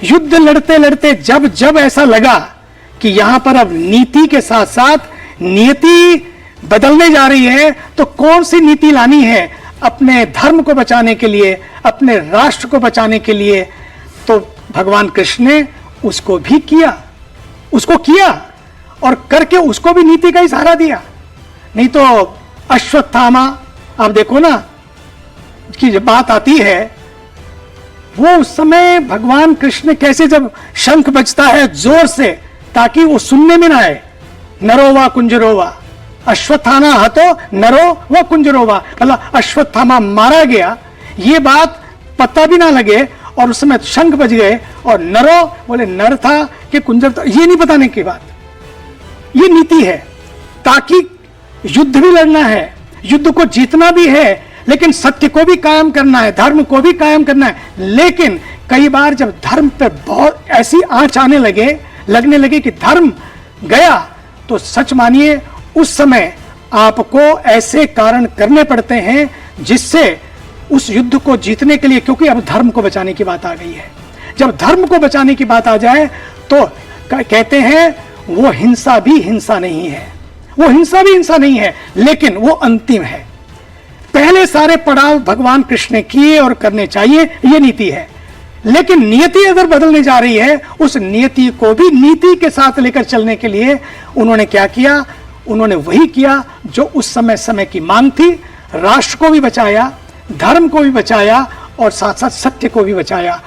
युद्ध लड़ते लड़ते जब जब ऐसा लगा कि यहां पर अब नीति के साथ साथ नियति बदलने जा रही है, तो कौन सी नीति लानी है अपने धर्म को बचाने के लिए, अपने राष्ट्र को बचाने के लिए, तो भगवान कृष्ण ने उसको भी किया, उसको किया और करके उसको भी नीति का ही सहारा दिया। नहीं तो अश्वत्थामा, आप देखो ना कि जब बात आती है, वो उस समय भगवान कृष्ण कैसे, जब शंख बजता है जोर से ताकि वो सुनने में ना आए, नरो वा कुंजरो वा, अश्वत्थामा हतो नरो व कुंजरोवा, मतलब अश्वत्थामा मारा गया, ये बात पता भी ना लगे, और उस समय शंख बज गए, और नरो बोले नर था कि कुंजर था, ये नहीं बताने की बात। ये नीति है, ताकि युद्ध भी लड़ना है, युद्ध को जीतना भी है, लेकिन सत्य को भी कायम करना है, धर्म को भी कायम करना है। लेकिन कई बार जब धर्म पे बहुत ऐसी आंच आने लगने लगे कि धर्म गया, तो सच मानिए उस समय आपको ऐसे कारण करने पड़ते हैं जिससे उस युद्ध को जीतने के लिए, क्योंकि अब धर्म को बचाने की बात आ गई है। जब धर्म को बचाने की बात आ जाए तो कहते हैं वो हिंसा भी हिंसा नहीं है, वो हिंसा भी हिंसा नहीं है, लेकिन वो अंतिम है। पहले सारे पड़ाव भगवान कृष्ण ने किए और करने चाहिए, ये नीति है। लेकिन नियति अगर बदलने जा रही है, उस नियति को भी नीति के साथ लेकर चलने के लिए उन्होंने क्या किया? उन्होंने वही किया जो उस समय की मांग थी। राष्ट्र को भी बचाया, धर्म को भी बचाया, और साथ साथ सत्य को भी बचाया।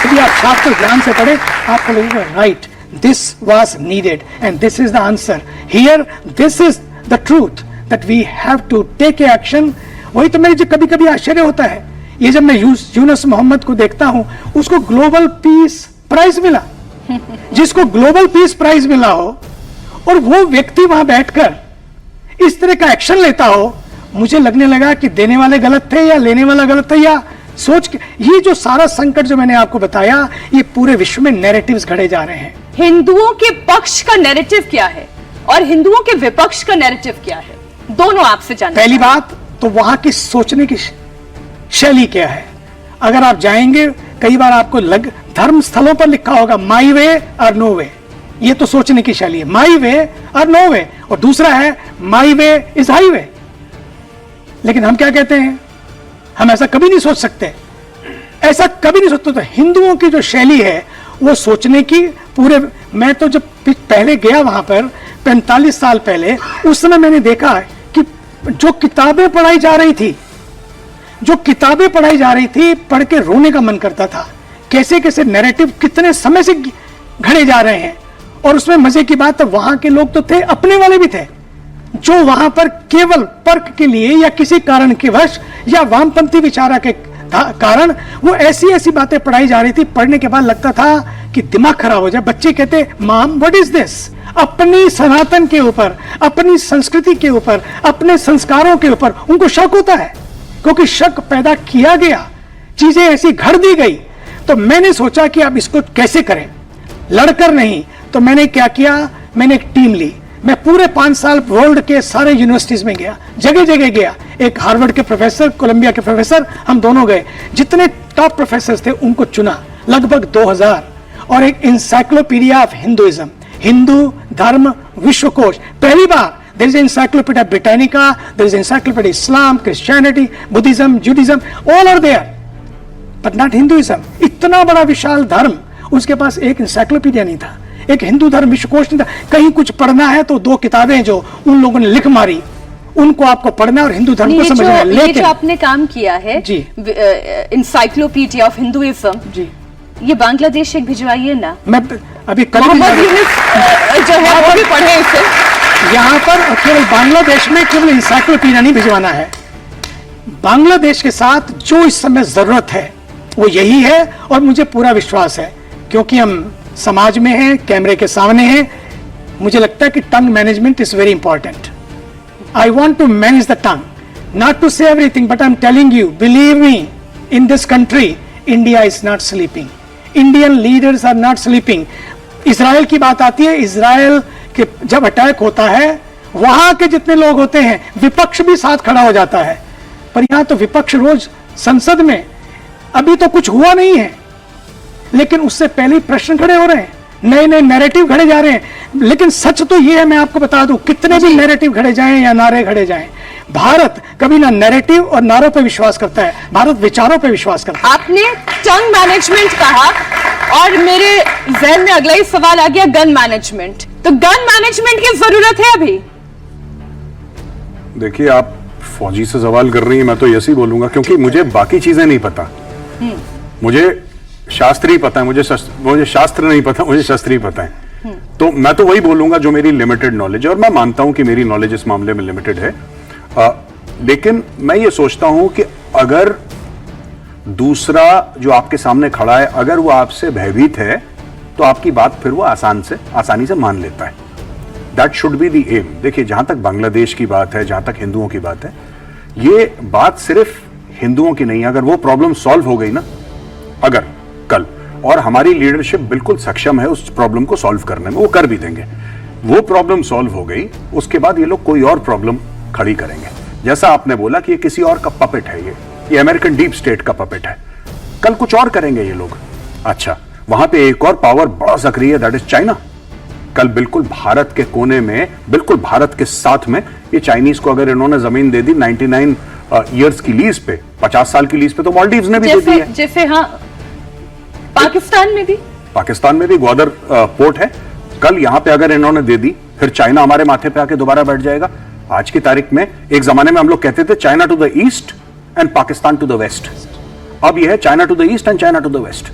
यदि आप शास्त्र ध्यान से पढ़े, आपको लगेगा right, this was needed and this is the answer here, this is the truth that we have to take action. वही तो मेरे कभी कभी आश्चर्य होता है, ये जब मैं यूनुस मोहम्मद को देखता हूं, उसको ग्लोबल पीस प्राइज मिला, जिसको ग्लोबल पीस प्राइज मिला हो, और वो व्यक्ति वहां बैठकर इस तरह का एक्शन लेता हो, मुझे लगने लगा कि देने वाले गलत थे या लेने वाला गलत था, या सोच के ये जो सारा संकट जो मैंने आपको बताया, ये पूरे विश्व में नैरेटिव्स घड़े जा रहे हैं। हिंदुओं के पक्ष का नैरेटिव क्या है और हिंदुओं के विपक्ष का नैरेटिव क्या है, दोनों आपसे जानना। पहली बात तो वहां की सोचने की शैली क्या है। अगर आप जाएंगे, कई बार आपको धर्म स्थलों पर लिखा होगा माई वे और नो वे, ये तो सोचने की शैली है, माई वे और नो वे। और दूसरा है माई वे इज हाई वे। लेकिन हम क्या कहते हैं? हम ऐसा कभी नहीं सोच सकते, ऐसा कभी नहीं सोचते। तो हिंदुओं की जो शैली है वो सोचने की पूरे, मैं तो जब पहले गया वहां पर 45 साल पहले, उस समय मैंने देखा कि जो किताबें पढ़ाई जा रही थी, पढ़ के रोने का मन करता था। कैसे कैसे नैरेटिव कितने समय से घड़े जा रहे हैं। और उसमें मजे की बात है, वहां के लोग तो थे, अपने वाले भी थे, जो वहां पर केवल तर्क के लिए या किसी कारण के वश या वामपंथी विचारा के कारण वो ऐसी बातें पढ़ाई जा रही थी। पढ़ने के बाद लगता था कि दिमाग खराब हो जाए। बच्चे कहते, माम व्हाट इज दिस? अपनी सनातन के ऊपर, अपनी संस्कृति के ऊपर, अपने संस्कारों के ऊपर उनको शक होता है, क्योंकि शक पैदा किया गया, चीजें ऐसी घड़ दी गई। तो मैंने सोचा कि अब इसको कैसे करें, लड़कर नहीं। तो मैंने क्या किया, मैंने एक टीम ली। मैं पूरे 5 साल वर्ल्ड के सारे यूनिवर्सिटीज में गया, जगह जगह गया। एक हार्वर्ड के प्रोफेसर, कोलंबिया के प्रोफेसर, हम दोनों गए। जितने टॉप प्रोफेसर थे उनको चुना, लगभग 2000, और एक इंसाइक्लोपीडिया ऑफ हिंदुइज्म, हिंदू धर्म विश्वकोश। पहली बार there is encyclopedia Britannica, there is encyclopedia Islam, Christianity, Buddhism, Judaism, all are there, but not Hinduism। इतना बड़ा विशाल धर्म, उसके पास एक इंसाइक्लोपीडिया नहीं था, एक हिंदू धर्म विश्वकोश नहीं था। कहीं कुछ पढ़ना है तो 2 किताबें जो उन लोगों ने लिख मारी उनको आपको पढ़ना और हिंदू धर्म को समझना है। ये जो आपने काम किया है जी, इंसाइक्लोपीडिया ऑफ हिंदुइज्म जी, ये बांग्लादेश एक भिजवाइए ना। मैं अभी कल मोहम्मद यूनुस जो है वो भी पढ़े इसे। यहाँ पर केवल बांग्लादेश में केवल इंसाइक्लोपीडिया नहीं भिजवाना है, बांग्लादेश के साथ जो इस समय जरूरत है वो यही है। और मुझे पूरा विश्वास है क्योंकि हम समाज में हैं, कैमरे के सामने हैं, मुझे लगता है कि tongue management is very important. I want to manage the tongue, not to say everything, but I'm telling you, believe me, in this country, India is not sleeping. Indian leaders are not sleeping. Israel की बात आती है, Israel के जब attack होता है वहां के जितने लोग होते हैं विपक्ष भी साथ खड़ा हो जाता है, पर यहां तो विपक्ष रोज संसद में, अभी तो कुछ हुआ नहीं है लेकिन उससे पहले ही प्रश्न खड़े हो रहे हैं, नए नए नैरेटिव खड़े जा रहे हैं। लेकिन सच तो ये है, मैं आपको बता दूं, कितने भी नैरेटिव खड़े जाएं या नारे खड़े जाएं, भारत कभी ना नैरेटिव और नारों पे विश्वास करता है, भारत विचारों पे विश्वास करता है। आपने टंग मैनेजमेंट कहा और मेरे जहन में अगला ही सवाल आ गया गन मैनेजमेंट। तो गन मैनेजमेंट की जरूरत है अभी? देखिए, आप फौजी से सवाल कर रही हैं, मैं तो ऐसे ही बोलूंगा क्योंकि मुझे बाकी चीजें नहीं पता। मुझे शास्त्र ही पता है, मुझे शास्त्र नहीं पता, मुझे शस्त्र ही पता है। तो मैं तो वही बोलूंगा जो मेरी लिमिटेड नॉलेज है, और मैं मानता हूं कि मेरी नॉलेज इस मामले में लिमिटेड है। लेकिन मैं ये सोचता हूं कि अगर दूसरा जो आपके सामने खड़ा है अगर वो आपसे भयभीत है तो आपकी बात फिर वो आसानी से मान लेता है। That should be the aim. देखिए, जहां तक बांग्लादेश की बात है, जहां तक हिंदुओं की बात है, ये बात सिर्फ हिंदुओं की नहीं है। अगर वो प्रॉब्लम सॉल्व हो गई ना, अगर कल, और हमारी लीडरशिप बिल्कुल सक्षम है उस प्रॉब्लम को सॉल्व करने में, वो कर भी देंगे। वो प्रॉब्लम सॉल्व हो गई, उसके बाद ये लोग कोई और प्रॉब्लम खड़ी करेंगे। जैसा आपने बोला कि ये किसी और का पपेट है, ये अमेरिकन डीप स्टेट का पपेट है, कल कुछ और करेंगे ये लोग। अच्छा, वहां पे एक और पावर बड़ा सक्रिय है, दैट इज चाइना। कल बिल्कुल भारत के कोने में, बिल्कुल भारत के साथ में, ये चाइनीज को अगर इन्होंने जमीन दे दी 99 ईयर्स की लीज पे, 50 साल की लीज पे, तो मालदीव्स ने भी दे दी है। जैसे हाँ, पाकिस्तान में भी ग्वादर पोर्ट है। कल यहां पे अगर इन्होंने दे दी, फिर चाइना हमारे माथे पे आके दोबारा बैठ जाएगा। आज की तारीख में, एक जमाने में हम लोग कहते थे China to the east and Pakistan to the west, अब यह है China to the east and China to the west,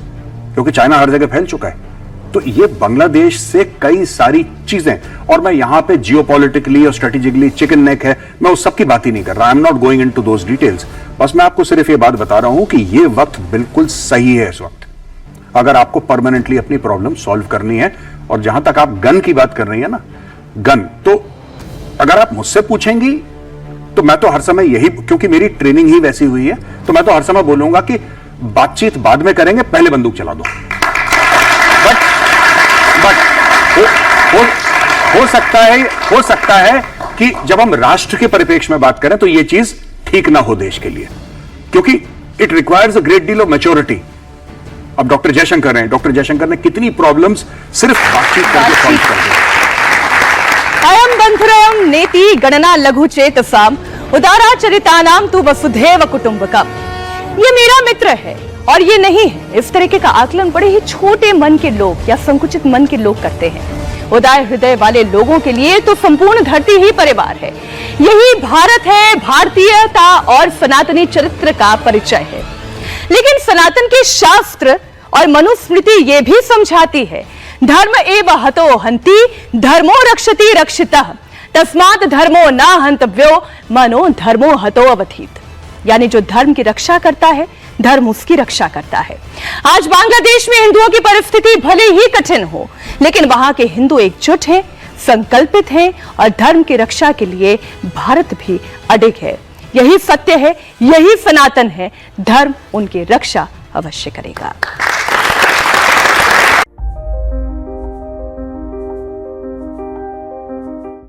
क्योंकि चाइना हर जगह फैल चुका है। तो ये बांग्लादेश से कई सारी चीजें, और मैं यहां पे जियोपॉलिटिकली और स्ट्रेटेजिकली चिकन नेक है, मैं उस सब की बात ही नहीं कर रहा। I am not going into those details. बस मैं आपको सिर्फ ये बात बता रहा हूं कि ये वक्त बिल्कुल सही है इस वक्त, अगर आपको परमानेंटली अपनी प्रॉब्लम सॉल्व करनी है। और जहां तक आप गन की बात कर रही है ना, गन, तो अगर आप मुझसे पूछेंगी तो मैं तो हर समय यही, क्योंकि मेरी ट्रेनिंग ही वैसी हुई है, तो मैं तो हर समय बोलूंगा कि बातचीत बाद में करेंगे, पहले बंदूक चला दो। बट हो सकता है कि जब हम राष्ट्र के परिप्रेक्ष्य में बात करें तो यह चीज ठीक ना हो देश के लिए, क्योंकि it requires a great deal of maturity. अब डॉक्टर जयशंकर हैं, डॉक्टर जयशंकर ने कितनी प्रॉब्लम्स सिर्फ बातचीत करके सॉल्व कर दी। अयम बंधुरयम नेति गणना लघु चेतसाम उदारा चरितानाम तु वसुधैव कुटुंबकम। ये मेरा मित्र है और ये नहीं है। इस तरीके का आकलन बड़े ही छोटे मन के लोग या संकुचित मन के लोग करते हैं। उदार हृदय वाले लोगों के लिए तो संपूर्ण धरती ही परिवार है। यही भारत है, भारतीयता और सनातनी चरित्र का परिचय है। लेकिन सनातन के शास्त्र और मनुस्मृति ये भी समझाती है, धर्म एव हतो हन्ति धर्मो रक्षति रक्षितः तस्मात् धर्मो न हन्तव्यो मनो धर्मो हतो अवधीत। यानी जो धर्म की रक्षा करता है, धर्म उसकी रक्षा करता है। आज बांग्लादेश में हिंदुओं की परिस्थिति भले ही कठिन हो, लेकिन वहां के हिंदू एकजुट हैं, संकल्पित हैं और धर्म की रक्षा के लिए भारत भी अडिग है। यही सत्य है, यही सनातन है। धर्म उनकी रक्षा अवश्य करेगा।